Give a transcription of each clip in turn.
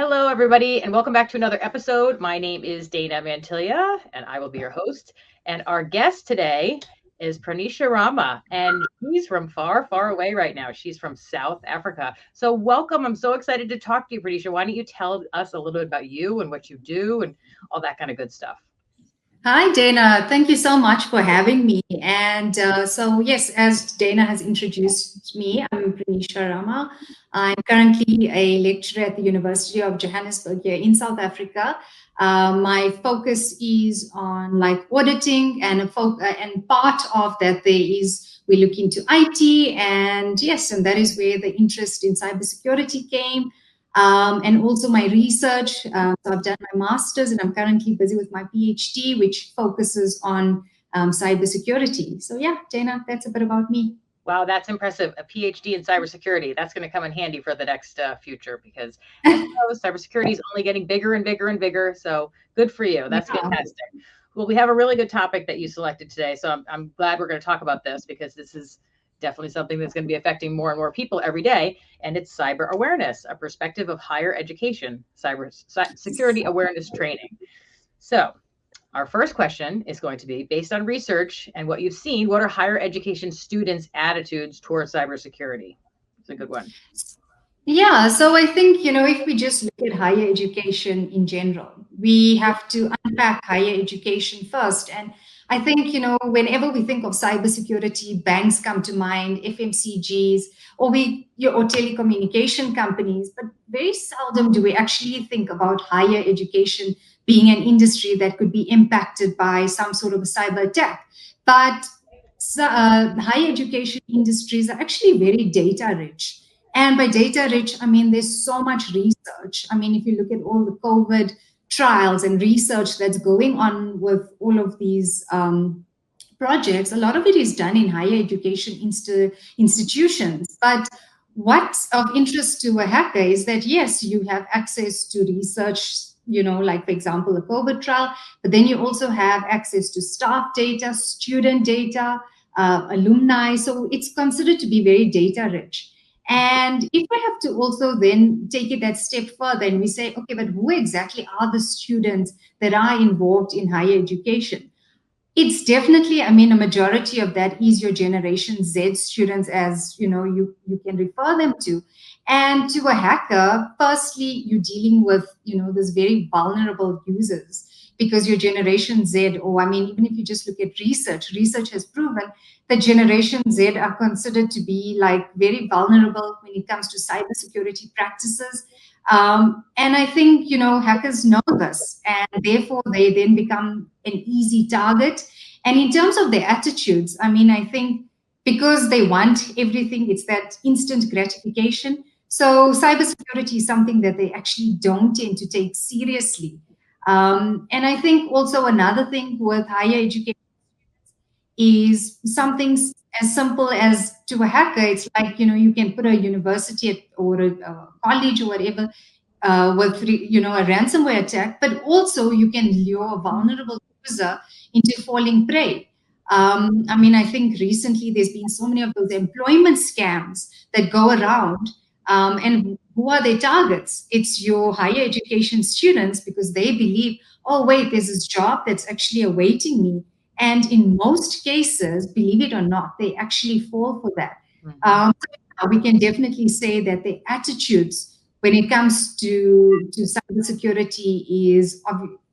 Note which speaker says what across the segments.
Speaker 1: Hello, everybody, and welcome back to another episode. My name is Dana Mantilia, and I will be your host. And our guest today is Pranisha Rama, and she's from far, far away right now. She's from South Africa. So, welcome. I'm so excited to talk to you, Pranisha. Why don't you tell us a little bit about you and what you do and all that kind of good stuff?
Speaker 2: Hi, Dana. Thank you so much for having me. Yes, as Dana has introduced me, I'm Pranisha Rama. I'm currently a lecturer at the University of Johannesburg here in South Africa. My focus is on like auditing, and part of that there is we look into IT, and yes, and that is where the interest in cybersecurity came. And also my research. So I've done my master's and I'm currently busy with my PhD, which focuses on cybersecurity. So yeah, Dana, that's a bit about me.
Speaker 1: Wow, that's impressive. A PhD in cybersecurity. That's going to come in handy for the next future because, as you know, cybersecurity is only getting bigger and bigger and bigger. So good for you. That's
Speaker 2: Yeah.
Speaker 1: fantastic. Well, we have a really good topic that you selected today. So I'm glad we're going to talk about this because this is definitely something that's going to be affecting more and more people every day. And it's cyber awareness, a perspective of higher education, security awareness training. So, our first question is going to be based on research and what you've seen, what are higher education students' attitudes towards cybersecurity? It's a good one.
Speaker 2: Yeah, so I think, if we just look at higher education in general, we have to unpack higher education first. And I think, whenever we think of cybersecurity, banks come to mind, FMCGs, or telecommunication companies, but very seldom do we actually think about higher education being an industry that could be impacted by some sort of a cyber attack. But higher education industries are actually very data rich, and by data rich, I mean, there's so much research. I mean, if you look at all the COVID trials and research that's going on with all of these projects, a lot of it is done in higher education institutions. But what's of interest to a hacker is that, yes, you have access to research, like, for example, a COVID trial, but then you also have access to staff data, student data, alumni. So it's considered to be very data rich. And if we have to also then take it that step further and we say, okay, but who exactly are the students that are involved in higher education? It's definitely, I mean, a majority of that is your Generation Z students, as you can refer them to. And to a hacker, firstly, you're dealing with, this very vulnerable users because your Generation Z, or I mean, even if you just look at research has proven that Generation Z are considered to be like very vulnerable when it comes to cybersecurity practices. And I think, hackers know this, and therefore they then become an easy target. And in terms of their attitudes, I mean, I think because they want everything, it's that instant gratification. So cybersecurity is something that they actually don't tend to take seriously. And I think also another thing with higher education is something as simple as to a hacker, it's like, you can put a university or a college or whatever with a ransomware attack, but also you can lure a vulnerable user into falling prey. I mean, I think recently there's been so many of those employment scams that go around, and who are their targets? It's your higher education students because they believe, oh wait, there's this job that's actually awaiting me, and in most cases, believe it or not, they actually fall for that.
Speaker 1: Mhm.
Speaker 2: We can definitely say that the attitudes when it comes to cybersecurity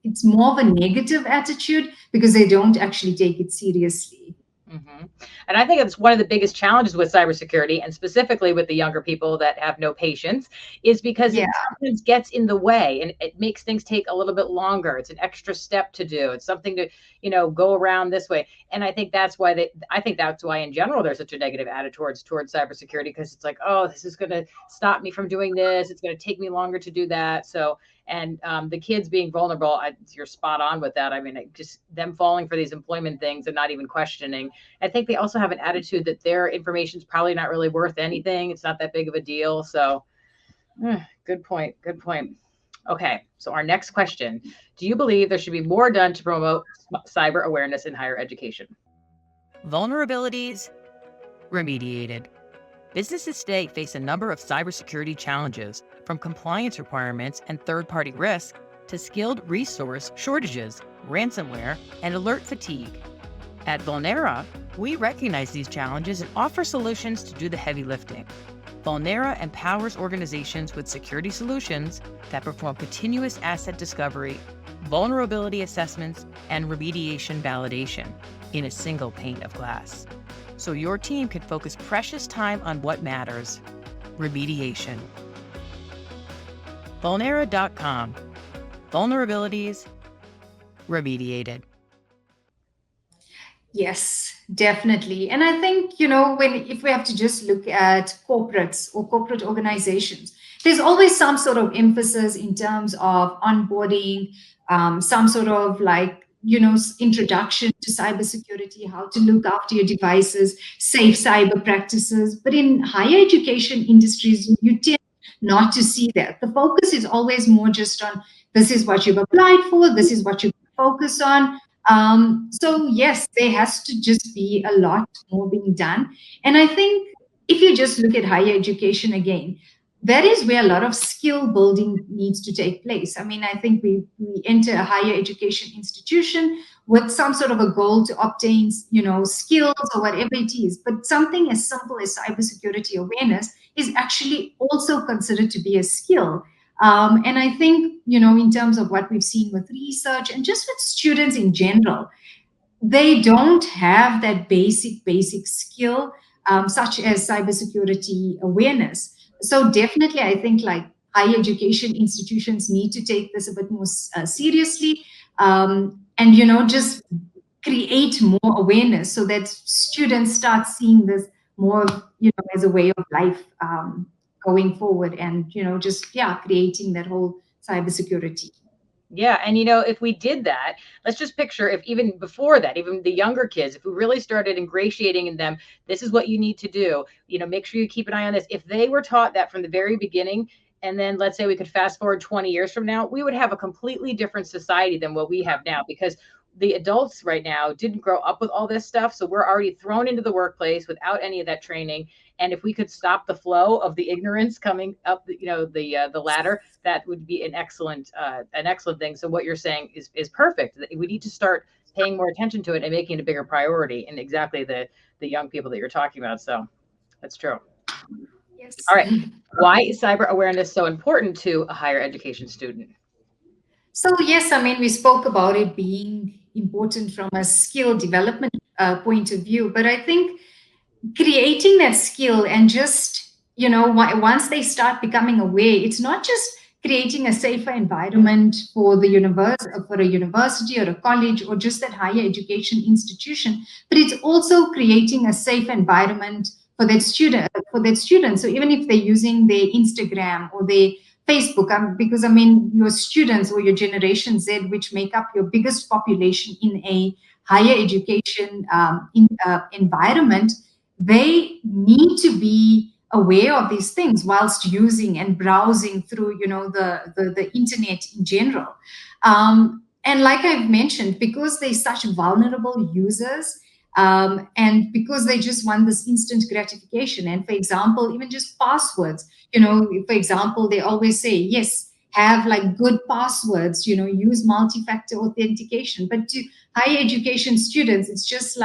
Speaker 2: it's more of a negative attitude because they don't actually take it seriously.
Speaker 1: Mhm. And I think it's one of the biggest challenges with cybersecurity, and specifically with the younger people that have no patience, is because
Speaker 2: Yeah.
Speaker 1: it sometimes gets in the way and it makes things take a little bit longer. It's an extra step to do. It's something to, go around this way. And I think that's why in general there's such a negative attitude towards cybersecurity because it's like, oh, this is going to stop me from doing this. It's going to take me longer to do that. So and the kids being vulnerable, you're spot on with that. I mean, just them falling for these employment things and not even questioning. I think they also have an attitude that their information is probably not really worth anything. It's not that big of a deal. So, good point. Good point. Okay, so our next question. Do you believe there should be more done to promote cyber awareness in higher education?
Speaker 3: Vulnerabilities remediated. Businesses today face a number of cybersecurity challenges, from compliance requirements and third-party risk to skilled resource shortages, ransomware, and alert fatigue. At Vulnera, we recognize these challenges and offer solutions to do the heavy lifting. Vulnera empowers organizations with security solutions that perform continuous asset discovery, vulnerability assessments, and remediation validation in a single pane of glass, so your team can focus precious time on what matters: remediation. Vulnera.com. Vulnerabilities remediated.
Speaker 2: Yes, definitely. And I think, if we have to just look at corporates or corporate organizations, there's always some sort of emphasis in terms of onboarding, some sort of introduction to cybersecurity, how to look after your devices, safe cyber practices. But in higher education industries, you tend not to see that. The focus is always more just on, this is what you've applied for, this is what you focus on. So yes, there has to just be a lot more being done. And I think if you just look at higher education again, that is where a lot of skill building needs to take place. I mean, I think we enter a higher education institution with some sort of a goal to obtain, skills or whatever it is. But something as simple as cybersecurity awareness is actually also considered to be a skill. And I think, in terms of what we've seen with research and just with students in general, they don't have that basic skill, such as cybersecurity awareness. So definitely, I think higher education institutions need to take this a bit more seriously, and just create more awareness so that students start seeing this more, as a way of life, going forward, and creating that whole cybersecurity.
Speaker 1: Yeah. And, if we did that, let's just picture if even before that, even the younger kids, if we really started ingratiating in them, this is what you need to do, make sure you keep an eye on this. If they were taught that from the very beginning, and then let's say we could fast forward 20 years from now, we would have a completely different society than what we have now, because the adults right now didn't grow up with all this stuff. So we're already thrown into the workplace without any of that training. And if we could stop the flow of the ignorance coming up, the ladder, that would be an excellent thing. So what you're saying is perfect. We need to start paying more attention to it and making it a bigger priority, and exactly the young people that you're talking about. So that's true.
Speaker 2: Yes.
Speaker 1: All right. Why is cyber awareness so important to a higher education student?
Speaker 2: So yes, I mean, we spoke about it being important from a skill development point of view, but I think creating that skill and just, once they start becoming aware, it's not just creating a safer environment for the for a university or a college or just that higher education institution, but it's also creating a safe environment for that student. So even if they're using their Instagram or their Facebook, because I mean, your students or your Generation Z, which make up your biggest population in a higher education environment, they need to be aware of these things whilst using and browsing through, the internet in general. And like I've mentioned, because they're such vulnerable users, and because they just want this instant gratification. And for example, even just passwords, for example, they always say, yes, have good passwords, use multi-factor authentication. But to higher education students, it's just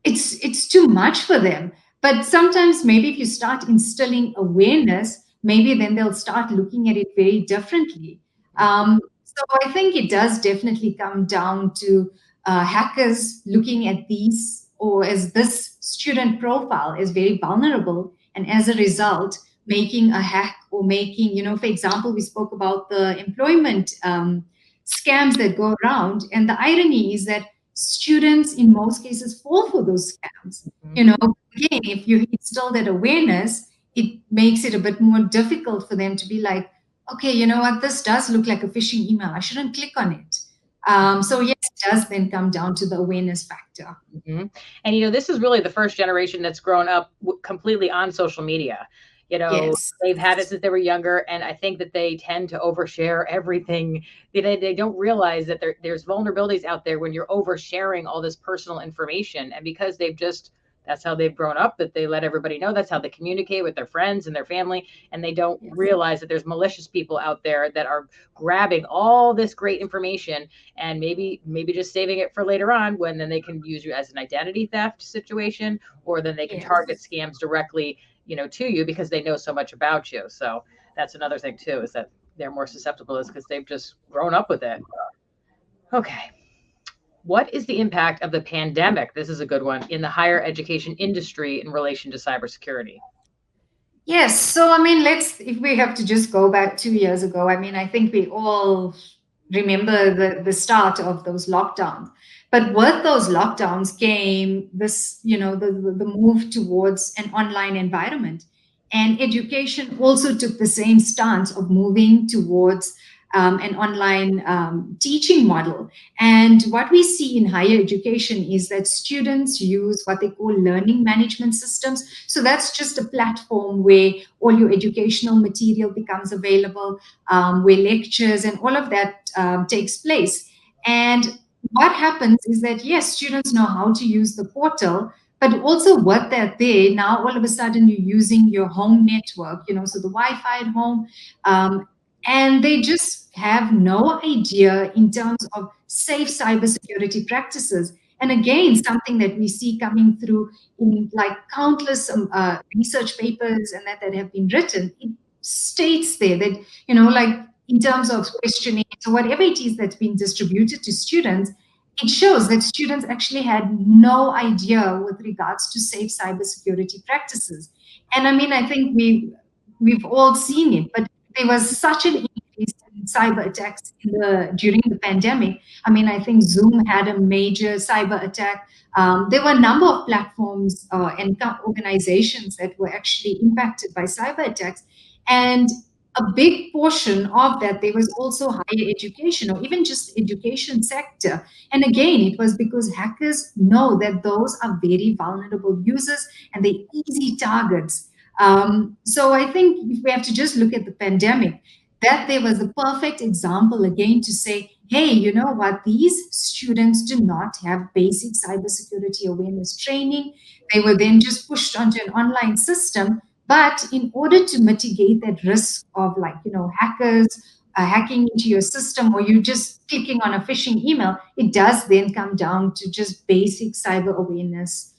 Speaker 2: it's too much for them. But sometimes maybe if you start instilling awareness, maybe then they'll start looking at it very differently. So I think it does definitely come down to hackers looking at these, or as this student profile is very vulnerable, and as a result making a hack, or making, for example, we spoke about the employment scams that go around, and the irony is that students in most cases fall for those scams. Again, if you instill that awareness, it makes it a bit more difficult for them to be like, okay, you know what, this does look like a phishing email, I shouldn't click on it. So yes, it does then come down to the awareness factor.
Speaker 1: Mm-hmm. And this is really the first generation that's grown up completely on social media.
Speaker 2: Yes.
Speaker 1: They've had it since they were younger, and I think that they tend to overshare everything. They don't realize that there's vulnerabilities out there when you're oversharing all this personal information, and because they've just That's how they've grown up, that they let everybody know. That's how they communicate with their friends and their family. And they don't realize that there's malicious people out there that are grabbing all this great information and maybe just saving it for later on, when then they can use you as an identity theft situation, or then they can target scams directly, to you, because they know so much about you. So that's another thing too, is that they're more susceptible, is because they've just grown up with it. Okay. What is the impact of the pandemic? This is a good one, in the higher education industry in relation to cybersecurity.
Speaker 2: Yes. So, I mean, if we have to just go back 2 years ago, I mean, I think we all remember the start of those lockdowns. But with those lockdowns came this, the move towards an online environment. And education also took the same stance of moving towards an online teaching model. And what we see in higher education is that students use what they call learning management systems. So that's just a platform where all your educational material becomes available, where lectures and all of that takes place. And what happens is that, yes, students know how to use the portal, but also what they're there now, all of a sudden you're using your home network, so the Wi-Fi at home, and they just have no idea in terms of safe cybersecurity practices. And again, something that we see coming through in like countless research papers and that have been written, it states there that, like in terms of questioning, so whatever it is that's been distributed to students, it shows that students actually had no idea with regards to safe cybersecurity practices. And I mean, I think we've all seen it, but there was such an increase in cyber attacks during the pandemic. I mean, I think Zoom had a major cyber attack. There were a number of platforms and organizations that were actually impacted by cyber attacks. And a big portion of that, there was also higher education or even just education sector. And again, it was because hackers know that those are very vulnerable users and they're easy targets. So I think if we have to just look at the pandemic, that there was a perfect example again to say, hey, you know what? These students do not have basic cybersecurity awareness training. They were then just pushed onto an online system. But in order to mitigate that risk of hackers hacking into your system, or you just clicking on a phishing email, it does then come down to just basic cyber awareness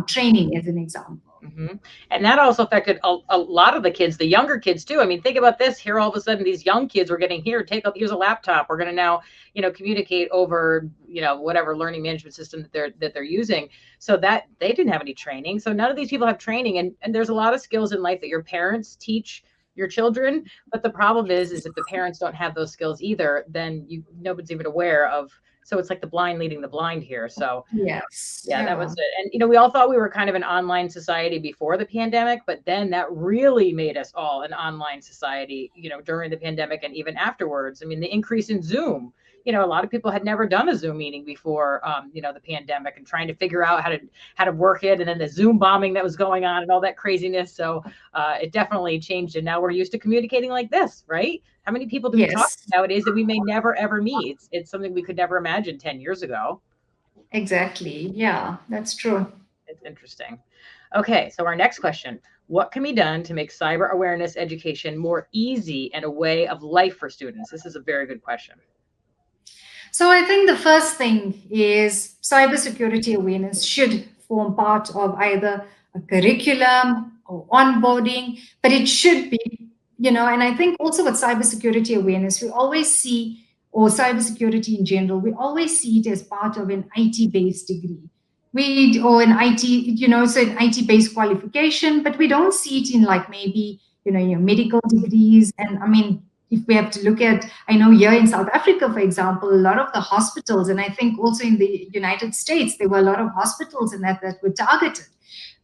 Speaker 2: training as an example.
Speaker 1: Mm-hmm. And that also affected a lot of the kids, the younger kids too. I mean, think about this. Here, all of a sudden, these young kids were getting, here's a laptop. We're going to now, communicate over, whatever learning management system that they're using. So that they didn't have any training. So none of these people have training. And there's a lot of skills in life that your parents teach your children. But the problem is if the parents don't have those skills either, then nobody's even aware of. So it's like the blind leading the blind here. So
Speaker 2: yes,
Speaker 1: yeah, that was it. And we all thought we were kind of an online society before the pandemic, but then that really made us all an online society, during the pandemic and even afterwards. I mean, the increase in Zoom, a lot of people had never done a Zoom meeting before, the pandemic, and trying to figure out how to work it, and then the Zoom bombing that was going on and all that craziness. So it definitely changed, and now we're used to communicating like this, right? How many people do we talk to nowadays that we may never ever meet? It's something we could never imagine 10 years ago.
Speaker 2: Exactly. Yeah, that's true.
Speaker 1: It's interesting. Okay, so our next question: what can be done to make cyber awareness education more easy and a way of life for students? This is a very good question.
Speaker 2: So I think the first thing is cybersecurity awareness should form part of either a curriculum or onboarding, but it should be, and I think also with cybersecurity awareness, we always see, or cybersecurity in general, we always see it as part of an IT-based degree. Or an IT, so an IT-based qualification, but we don't see it in like maybe, your medical degrees. And I mean, if we have to look at, I know here in South Africa, for example, a lot of the hospitals, and I think also in the United States, there were a lot of hospitals and that were targeted.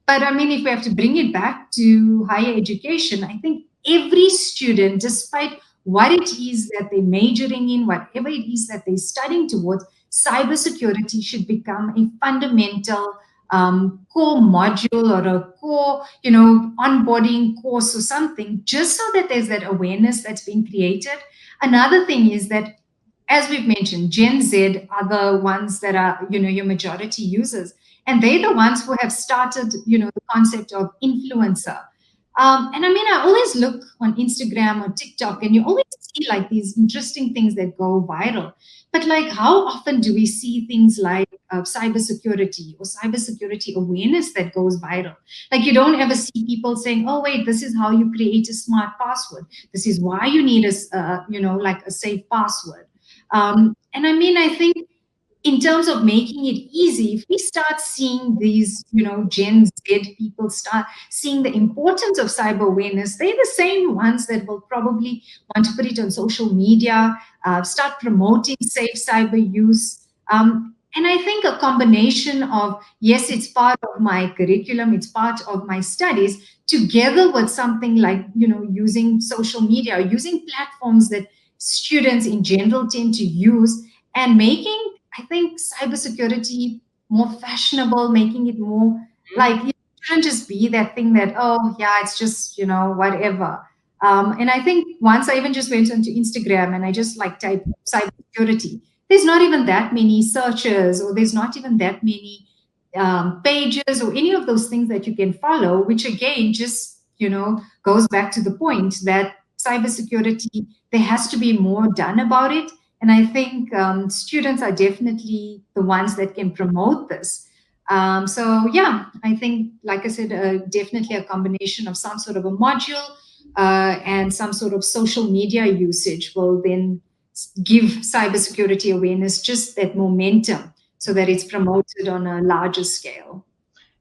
Speaker 2: But I mean, if we have to bring it back to higher education, I think every student, despite what it is that they're majoring in, whatever it is that they're studying towards, cybersecurity should become a fundamental core module or a core, onboarding course or something, just so that there's that awareness that's being created. Another thing is that as we've mentioned, Gen Z are the ones that are, your majority users. And they're the ones who have started, the concept of influencer. And I mean, I always look on Instagram or TikTok, and you always see like these interesting things that go viral. But like, how often do we see things like cybersecurity or cybersecurity awareness that goes viral? Like, you don't ever see people saying, "Oh, wait, this is how you create a smart password. This is why you need like a safe password." And I mean, I think in terms of making it easy, if we start seeing these, Gen Z people start seeing the importance of cyber awareness, they're the same ones that will probably want to put it on social media, start promoting safe cyber use. And I think a combination of, yes, it's part of my curriculum, it's part of my studies, together with something like, using social media, using platforms that students in general tend to use, and making, I think, cybersecurity more fashionable, making it more like, it shouldn't just be that thing that, oh, yeah, it's just, whatever. And I think once I even just went onto Instagram and I just like typed cybersecurity, there's not even that many searches, or there's not even that many pages or any of those things that you can follow, which again just, goes back to the point that cybersecurity, there has to be more done about it. And I think students are definitely the ones that can promote this. So, yeah, I think, like I said, definitely a combination of some sort of a module and some sort of social media usage will then give cybersecurity awareness just that momentum so that it's promoted on a larger scale.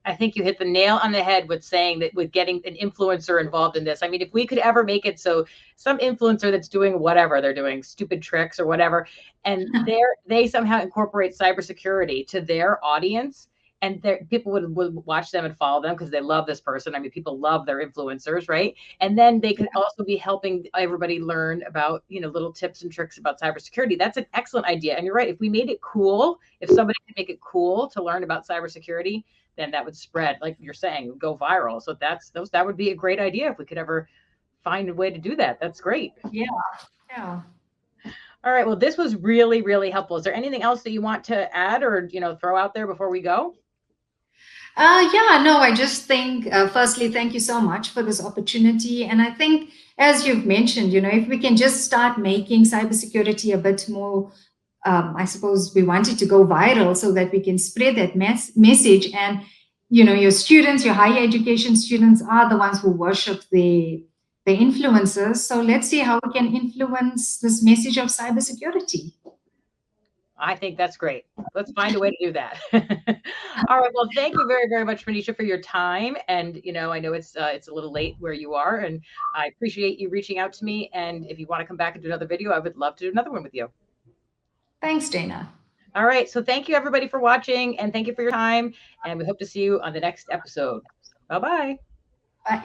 Speaker 1: I think you hit the nail on the head with saying that, with getting an influencer involved in this. I mean, if we could ever make it so some influencer that's doing whatever, they're doing stupid tricks or whatever, and they somehow incorporate cybersecurity to their audience, and people would watch them and follow them because they love this person. I mean, people love their influencers, right? And then they could also be helping everybody learn about, little tips and tricks about cybersecurity. That's an excellent idea. And you're right. If we made it cool, if somebody could make it cool to learn about cybersecurity, then that would spread, like you're saying, would go viral. So that would be a great idea if we could ever find a way to do that. That's great.
Speaker 2: Yeah. Yeah.
Speaker 1: All right. Well, this was really, really helpful. Is there anything else that you want to add or, throw out there before we go?
Speaker 2: Yeah, no, I just think, firstly, thank you so much for this opportunity. And I think, as you've mentioned, if we can just start making cybersecurity a bit more, I suppose we want it to go viral so that we can spread that message. And, your students, your higher education students are the ones who worship the influencers. So let's see how we can influence this message of cybersecurity.
Speaker 1: I think that's great. Let's find a way to do that. All right. Well, thank you very, very much, Pranisha, for your time. And, I know it's a little late where you are, and I appreciate you reaching out to me. And if you want to come back and do another video, I would love to do another one with you.
Speaker 2: Thanks, Dana.
Speaker 1: All right. So thank you, everybody, for watching, and thank you for your time. And we hope to see you on the next episode. Bye-bye.
Speaker 2: Bye.